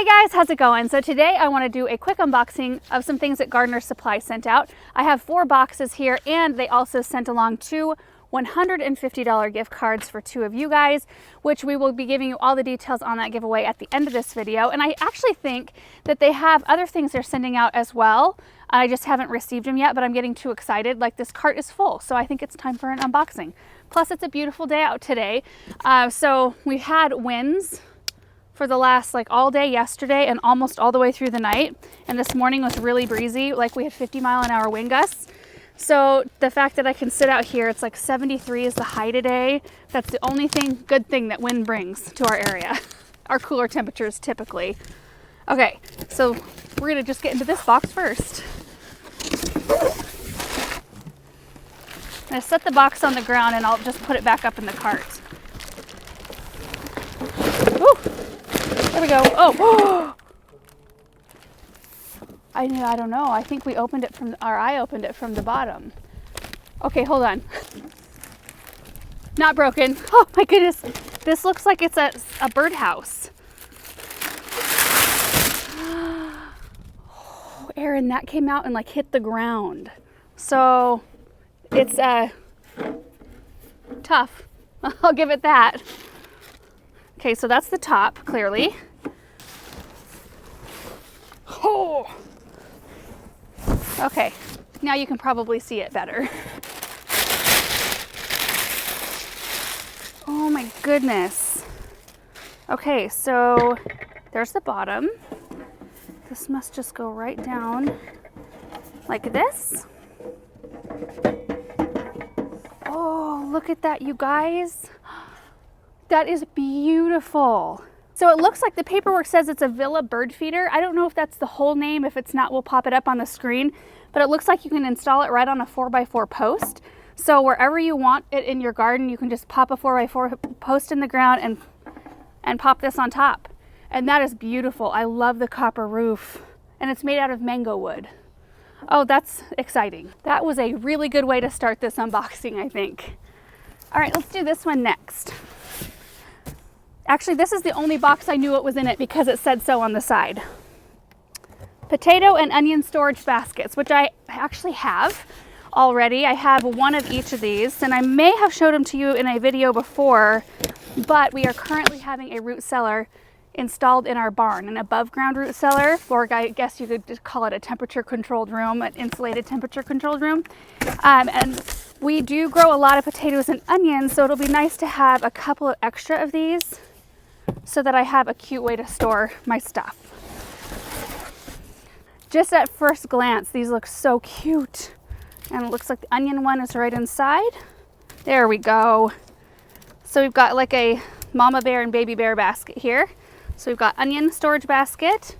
Hey guys, how's it going? So today I want to do a quick unboxing of some things that Gardener Supply sent out. I have 4 boxes here, and they also sent along 2 $150 gift cards for 2 of you guys, which we will be giving you all the details on that giveaway at the end of this video. And I actually think that they have other things they're sending out as well. I just haven't received them yet, but I'm getting too excited. Like, this cart is full, so I think it's time for an unboxing. Plus, it's a beautiful day out today. So we had winds for the last all day yesterday and almost all the way through the night. And this morning was really breezy. Like, we had 50-mile-an-hour wind gusts. So the fact that I can sit out here, it's like 73 is the high today. That's the only good thing that wind brings to our area. Our cooler temperatures typically. Okay, so we're gonna just get into this box first. I'm gonna set the box on the ground and I'll just put it back up in the cart. Woo! There we go. Oh! I don't know. I think we opened it I opened it from the bottom. Okay, hold on. Not broken. Oh my goodness. This looks like it's a birdhouse. Oh, Aaron, that came out and hit the ground. So it's tough. I'll give it that. Okay, so that's the top, clearly. Oh! Okay, now you can probably see it better. Oh my goodness. Okay, so there's the bottom. This must just go right down like this. Oh, look at that, you guys. That is beautiful. So it looks like the paperwork says it's a Villa bird feeder. I don't know if that's the whole name. If it's not, we'll pop it up on the screen. But it looks like you can install it right on a 4x4 post. So wherever you want it in your garden, you can just pop a 4x4 post in the ground and pop this on top. And that is beautiful. I love the copper roof. And it's made out of mango wood. Oh, that's exciting. That was a really good way to start this unboxing, I think. All right, let's do this one next. Actually, this is the only box I knew what was in it because it said so on the side. Potato and onion storage baskets, which I actually have already. I have one of each of these, and I may have showed them to you in a video before, but we are currently having a root cellar installed in our barn, an above ground root cellar, or I guess you could just call it a temperature controlled room, an insulated temperature controlled room. And we do grow a lot of potatoes and onions, so it'll be nice to have a couple of extra of these so that I have a cute way to store my stuff. Just at first glance, these look so cute. And it looks like the onion one is right inside. There we go. So we've got like a mama bear and baby bear basket here. So we've got onion storage basket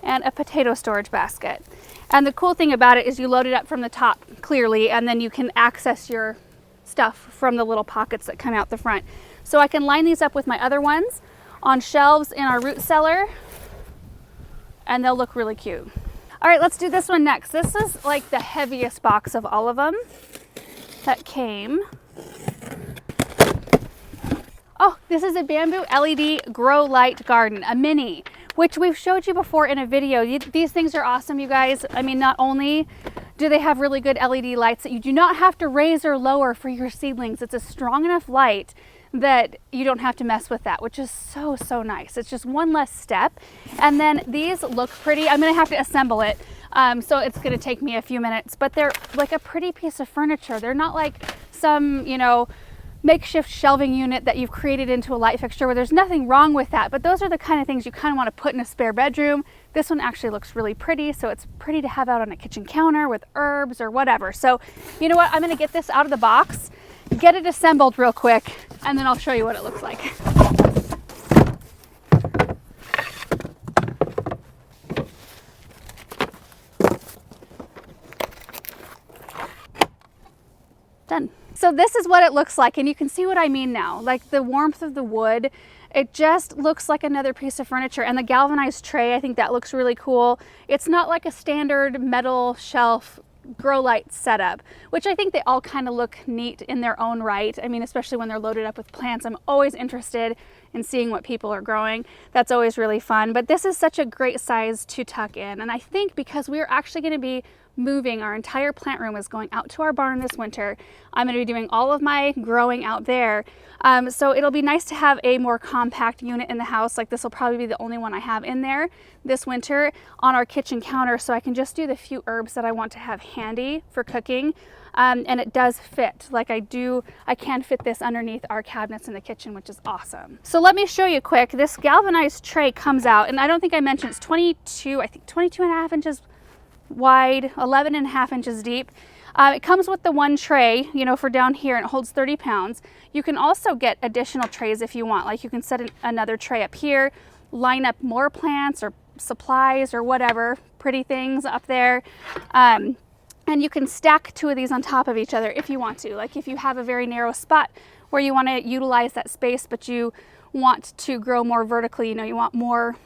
and a potato storage basket. And the cool thing about it is you load it up from the top clearly, and then you can access your stuff from the little pockets that come out the front. So I can line these up with my other ones on shelves in our root cellar, and they'll look really cute. All right, let's do this one next. This is like the heaviest box of all of them that came. Oh, this is a bamboo LED grow light garden, a mini, which we've showed you before in a video. These things are awesome, you guys. I mean, not only do they have really good LED lights that you do not have to raise or lower for your seedlings, it's a strong enough light that you don't have to mess with that, which is so, so nice. It's just one less step. And then these look pretty. I'm gonna have to assemble it. So it's gonna take me a few minutes, but they're like a pretty piece of furniture. They're not like some, makeshift shelving unit that you've created into a light fixture, where there's nothing wrong with that, but those are the kind of things you kind of want to put in a spare bedroom. This one actually looks really pretty, so it's pretty to have out on a kitchen counter with herbs or whatever. So you know what, I'm going to get this out of the box, get it assembled real quick, and then I'll show you what it looks like. Done. So this is what it looks like, and you can see what I mean now. Like the warmth of the wood, it just looks like another piece of furniture. And the galvanized tray, I think that looks really cool. It's not like a standard metal shelf grow light setup, which I think they all kind of look neat in their own right. I mean, especially when they're loaded up with plants. I'm always interested and seeing what people are growing. That's always really fun. But this is such a great size to tuck in. And I think because we're actually going to be moving, our entire plant room is going out to our barn this winter. I'm going to be doing all of my growing out there. So it'll be nice to have a more compact unit in the house. Like this will probably be the only one I have in there this winter on our kitchen counter, so I can just do the few herbs that I want to have handy for cooking. And it does fit. Like I can fit this underneath our cabinets in the kitchen, which is awesome. So let me show you quick. This galvanized tray comes out, and I don't think I mentioned it's 22 and a half inches wide, 11 and a half inches deep. It comes with the one tray, you know, for down here, and it holds 30 pounds. You can also get additional trays if you want. Like you can set another tray up here, line up more plants or supplies or whatever, pretty things up there. And you can stack two of these on top of each other if you want to. Like if you have a very narrow spot where you want to utilize that space, but you want to grow more vertically, you know, you want more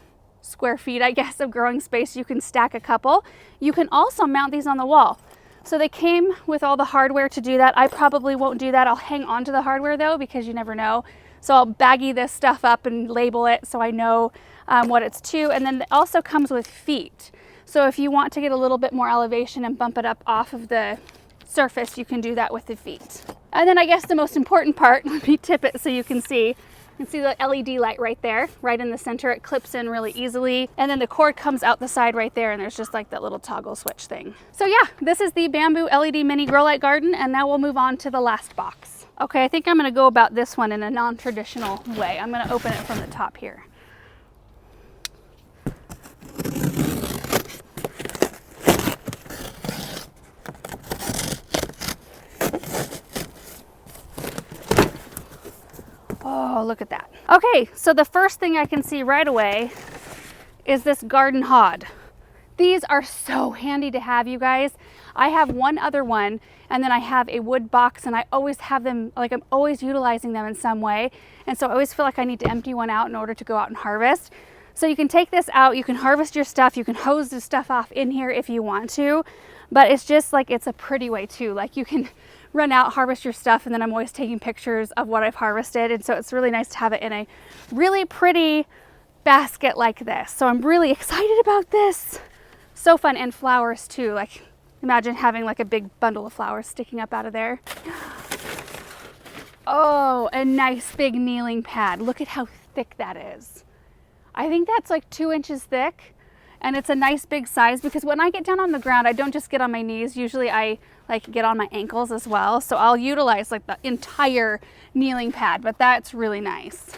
square feet, I guess, of growing space, you can stack a couple. You can also mount these on the wall. So they came with all the hardware to do that. I probably won't do that. I'll hang on to the hardware though, because you never know. So I'll baggie this stuff up and label it so I know what it's to. And then it also comes with feet. So if you want to get a little bit more elevation and bump it up off of the surface, you can do that with the feet. And then I guess the most important part, let me tip it so you can see. You can see the LED light right there, right in the center. It clips in really easily. And then the cord comes out the side right there, and there's just like that little toggle switch thing. So yeah, this is the bamboo LED mini grow light garden, and now we'll move on to the last box. Okay, I think I'm gonna go about this one in a non-traditional way. I'm gonna open it from the top here. Oh, look at that. Okay, so the first thing I can see right away is this garden hod. These are so handy to have, you guys. I have one other one, and then I have a wood box, and I always have them, like I'm always utilizing them in some way. And so I always feel like I need to empty one out in order to go out and harvest. So you can take this out, you can harvest your stuff, you can hose the stuff off in here if you want to, but it's just like, it's a pretty way too. Like you can run out, harvest your stuff, and then I'm always taking pictures of what I've harvested. And so it's really nice to have it in a really pretty basket like this. So I'm really excited about this. So fun, and flowers too. Like imagine having like a big bundle of flowers sticking up out of there. Oh, a nice big kneeling pad. Look at how thick that is. I think that's like 2 inches thick, and it's a nice big size because when I get down on the ground, I don't just get on my knees. Usually I like get on my ankles as well. So I'll utilize like the entire kneeling pad, but that's really nice.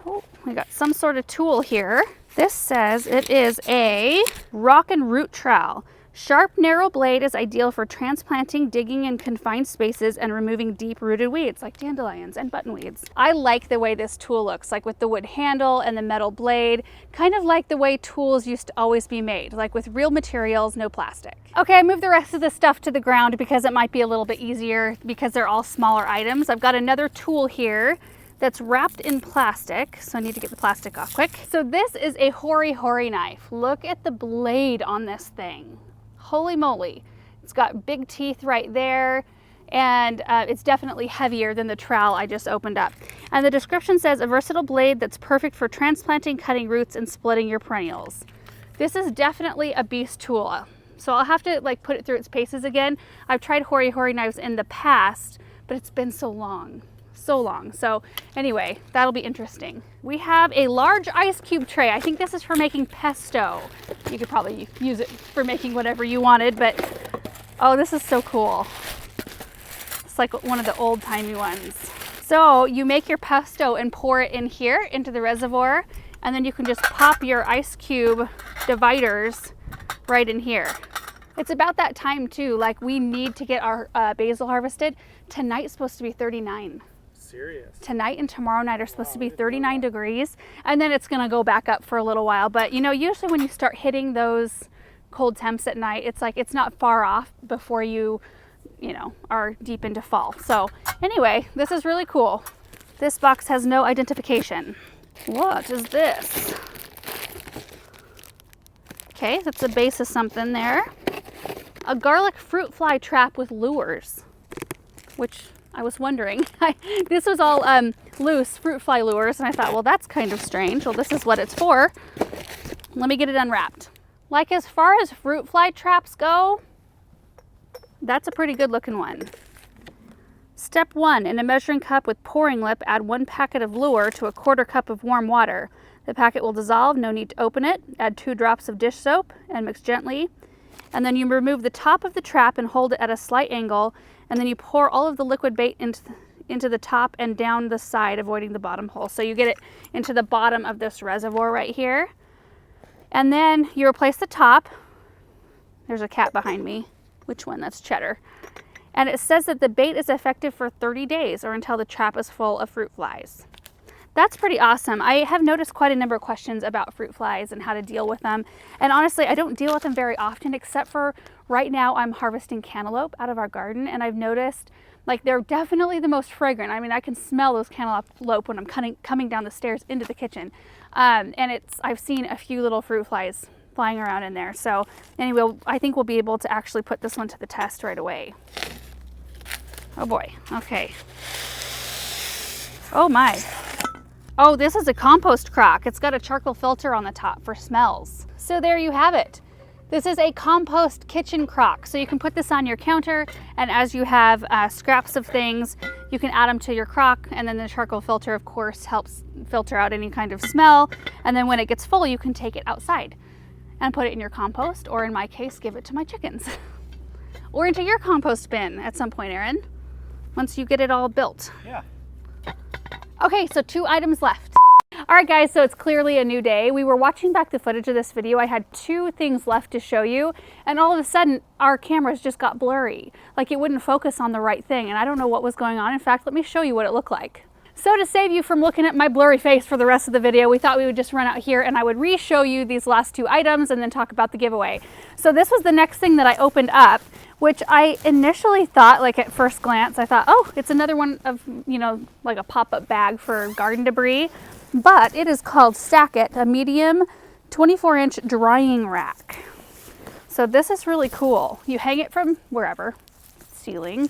Oh, we got some sort of tool here. This says it is a Rockin root trowel. Sharp, narrow blade is ideal for transplanting, digging in confined spaces, and removing deep-rooted weeds like dandelions and buttonweeds. I like the way this tool looks, like with the wood handle and the metal blade, kind of like the way tools used to always be made, like with real materials, no plastic. Okay, I moved the rest of the stuff to the ground because it might be a little bit easier because they're all smaller items. I've got another tool here that's wrapped in plastic, so I need to get the plastic off quick. So this is a hori knife. Look at the blade on this thing. Holy moly. It's got big teeth right there, and it's definitely heavier than the trowel I just opened up. And the description says a versatile blade that's perfect for transplanting, cutting roots, and splitting your perennials. This is definitely a beast tool. So I'll have to like put it through its paces again. I've tried hori knives in the past, but it's been so long. So anyway, that'll be interesting. We have a large ice cube tray. I think this is for making pesto. You could probably use it for making whatever you wanted, but oh, this is so cool. It's like one of the old-timey ones. So you make your pesto and pour it in here into the reservoir, and then you can just pop your ice cube dividers right in here. It's about that time too. Like we need to get our basil harvested. Tonight's supposed to be 39. Serious. Tonight and tomorrow night are supposed to be 39 degrees, and then it's going to go back up for a little while. But you know, usually when you start hitting those cold temps at night, it's like it's not far off before you know, are deep into fall. So anyway, this is really cool. This box has no identification. What is this? Okay, that's the base of something there. A garlic fruit fly trap with lures, which I was wondering. This was all loose fruit fly lures, and I thought, well, that's kind of strange. Well, this is what it's for. Let me get it unwrapped. Like, as far as fruit fly traps go, that's a pretty good looking one. Step 1, in a measuring cup with pouring lip, add 1 packet of lure to a 1/4 cup of warm water. The packet will dissolve, no need to open it. Add 2 drops of dish soap and mix gently. And then you remove the top of the trap and hold it at a slight angle, and then you pour all of the liquid bait into the top and down the side, avoiding the bottom hole. So you get it into the bottom of this reservoir right here. And then you replace the top. There's a cat behind me. Which one? That's Cheddar. And it says that the bait is effective for 30 days or until the trap is full of fruit flies. That's pretty awesome. I have noticed quite a number of questions about fruit flies and how to deal with them. And honestly, I don't deal with them very often, except for right now I'm harvesting cantaloupe out of our garden, and I've noticed like they're definitely the most fragrant. I mean, I can smell those cantaloupe when I'm coming down the stairs into the kitchen. And I've seen a few little fruit flies flying around in there. So anyway, I think we'll be able to actually put this one to the test right away. Oh boy, okay. Oh my. Oh, this is a compost crock. It's got a charcoal filter on the top for smells. So there you have it. This is a compost kitchen crock. So you can put this on your counter, and as you have scraps of things, you can add them to your crock, and then the charcoal filter, of course, helps filter out any kind of smell. And then when it gets full, you can take it outside and put it in your compost, or in my case, give it to my chickens. Or into your compost bin at some point, Aaron, once you get it all built. Yeah. Okay, so 2 items left. All right, guys, so it's clearly a new day. We were watching back the footage of this video. I had 2 things left to show you, and all of a sudden, our cameras just got blurry. Like, it wouldn't focus on the right thing, and I don't know what was going on. In fact, let me show you what it looked like. So to save you from looking at my blurry face for the rest of the video, we thought we would just run out here and I would re-show you these last 2 items and then talk about the giveaway. So this was the next thing that I opened up, which I initially thought, like at first glance, I thought, oh, it's another one of, you know, like a pop-up bag for garden debris. But it is called Stack It, a medium 24-inch drying rack. So this is really cool. You hang it from wherever, ceiling.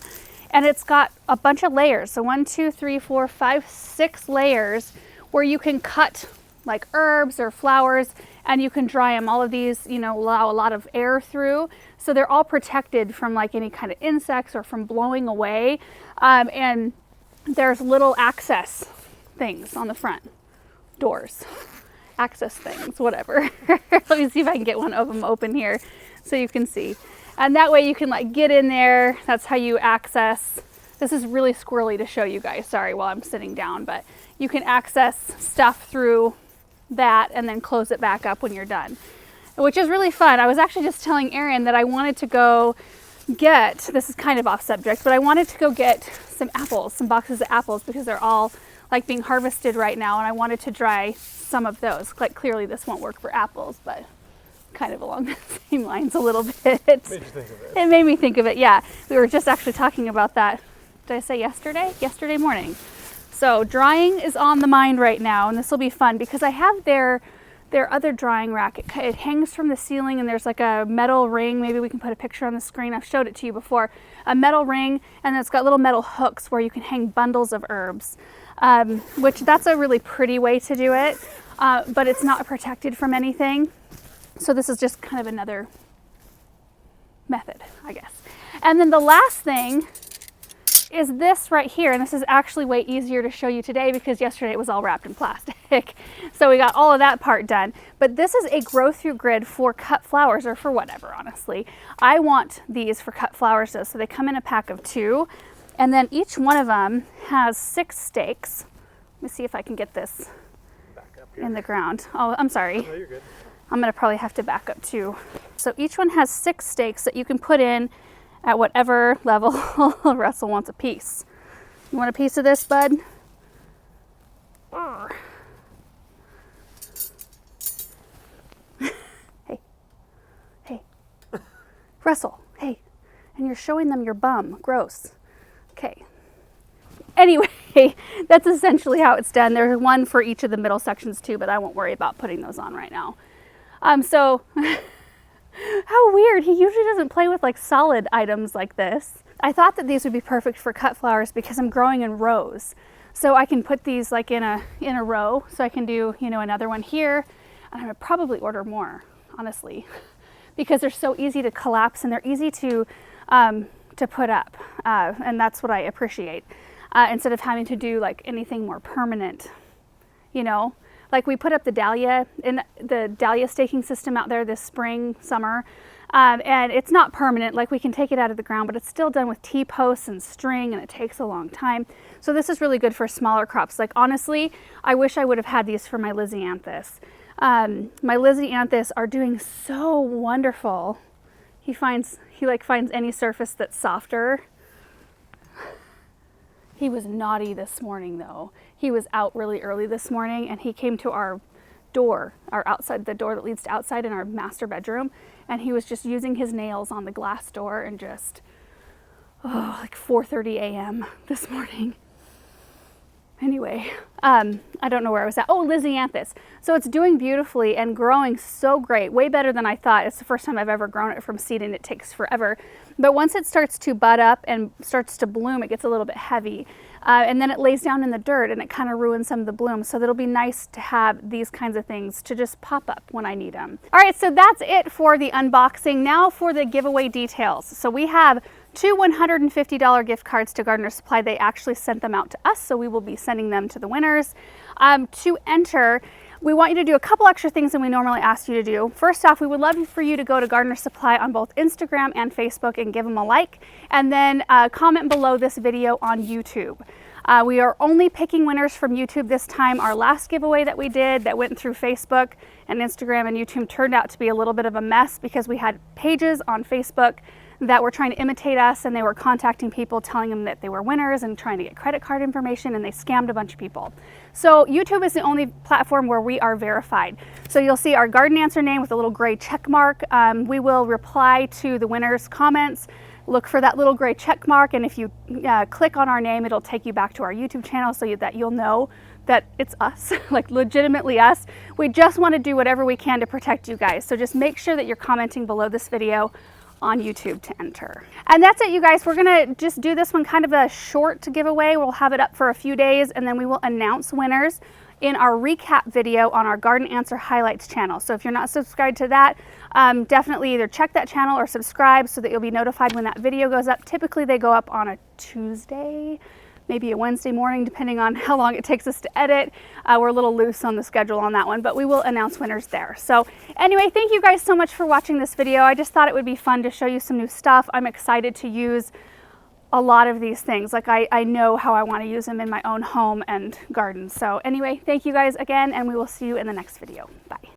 And it's got a bunch of layers. So 1, 2, 3, 4, 5, 6 layers where you can cut like herbs or flowers, and you can dry them. All of these, you know, allow a lot of air through. So they're all protected from like any kind of insects or from blowing away. And there's little access things on the front, doors, access things, whatever. Let me see if I can get one of them open here so you can see. And that way you can like get in there. That's how you access. This is really squirrely to show you guys, sorry, while I'm sitting down, but you can access stuff through that and then close it back up when you're done, which is really fun. I was actually just telling Aaron that I wanted to go get, this is kind of off subject, but I wanted to go get some apples, some boxes of apples, because they're all like being harvested right now, and I wanted to dry some of those. Like, clearly this won't work for apples, but kind of along the same lines a little bit. Made you think of it. It made me think of it, yeah. We were just actually talking about that, did I say yesterday? Yesterday morning. So drying is on the mind right now, and this will be fun because I have their other drying rack. It hangs from the ceiling, and there's like a metal ring. Maybe we can put a picture on the screen. I've showed it to you before. A metal ring, and it's got little metal hooks where you can hang bundles of herbs, which that's a really pretty way to do it, but it's not protected from anything. So this is just kind of another method, I guess. And then the last thing is this right here, and this is actually way easier to show you today because yesterday it was all wrapped in plastic. So we got all of that part done. But this is a grow through grid for cut flowers, or for whatever, honestly. I want these for cut flowers though, so they come in a pack of 2, and then each one of them has 6 stakes. Let me see if I can get this Back up here. in the ground. Oh, I'm sorry. No, you're good. I'm gonna probably have to back up too. So each one has 6 stakes that you can put in at whatever level Russell wants a piece. You want a piece of this, bud? Hey, hey, Russell, hey. And you're showing them your bum, gross. Okay. Anyway, that's essentially how it's done. There's one for each of the middle sections too, but I won't worry about putting those on right now. So how weird. He usually doesn't play with like solid items like this. I thought that these would be perfect for cut flowers because I'm growing in rows. So I can put these like in a row. So I can do, you know, another one here. And I would probably order more, honestly, because they're so easy to collapse and they're easy to put up. And that's what I appreciate. Instead of having to do like anything more permanent, you know, like we put up the dahlia staking system out there this spring, summer, and it's not permanent. Like we can take it out of the ground, but it's still done with T-posts and string, and it takes a long time. So this is really good for smaller crops. Like honestly, I wish I would have had these for my Lisianthus. My Lisianthus are doing so wonderful. He finds any surface that's softer. He was naughty this morning though. He was out really early this morning and he came to our door, the door that leads to outside in our master bedroom, and he was just using his nails on the glass door and just, like 4:30 a.m. this morning. Anyway, I don't know where I was at. Oh, Lisianthus. So it's doing beautifully and growing so great, way better than I thought. It's the first time I've ever grown it from seed and it takes forever. But once it starts to bud up and starts to bloom, it gets a little bit heavy. And then it lays down in the dirt and it kind of ruins some of the blooms. So it'll be nice to have these kinds of things to just pop up when I need them. All right, so that's it for the unboxing. Now for the giveaway details. So we have 2 $150 gift cards to Gardener Supply. They actually sent them out to us, so we will be sending them to the winners. To enter, we want you to do a couple extra things than we normally ask you to do. First off, we would love for you to go to Gardener Supply on both Instagram and Facebook and give them a like, and then comment below this video on YouTube. We are only picking winners from YouTube this time. Our last giveaway that we did that went through Facebook and Instagram and YouTube turned out to be a little bit of a mess because we had pages on Facebook that were trying to imitate us, and they were contacting people telling them that they were winners and trying to get credit card information, and they scammed a bunch of people. So YouTube is the only platform where we are verified. So you'll see our garden answer name with a little gray check mark. We will reply to the winners' comments. Look for that little gray check mark, and if you click on our name, it'll take you back to our YouTube channel so that you'll know that it's us, like legitimately us. We just want to do whatever we can to protect you guys. So just make sure that you're commenting below this video on YouTube to enter. And that's it, you guys. We're gonna just do this one kind of a short giveaway. We'll have it up for a few days and then we will announce winners in our recap video on our Garden Answer Highlights channel. So if you're not subscribed to that, definitely either check that channel or subscribe so that you'll be notified when that video goes up. Typically they go up on a Tuesday, maybe a Wednesday morning, depending on how long it takes us to edit. We're a little loose on the schedule on that one, but we will announce winners there. So anyway, thank you guys so much for watching this video. I just thought it would be fun to show you some new stuff. I'm excited to use a lot of these things. Like I know how I want to use them in my own home and garden. So anyway, thank you guys again, and we will see you in the next video. Bye.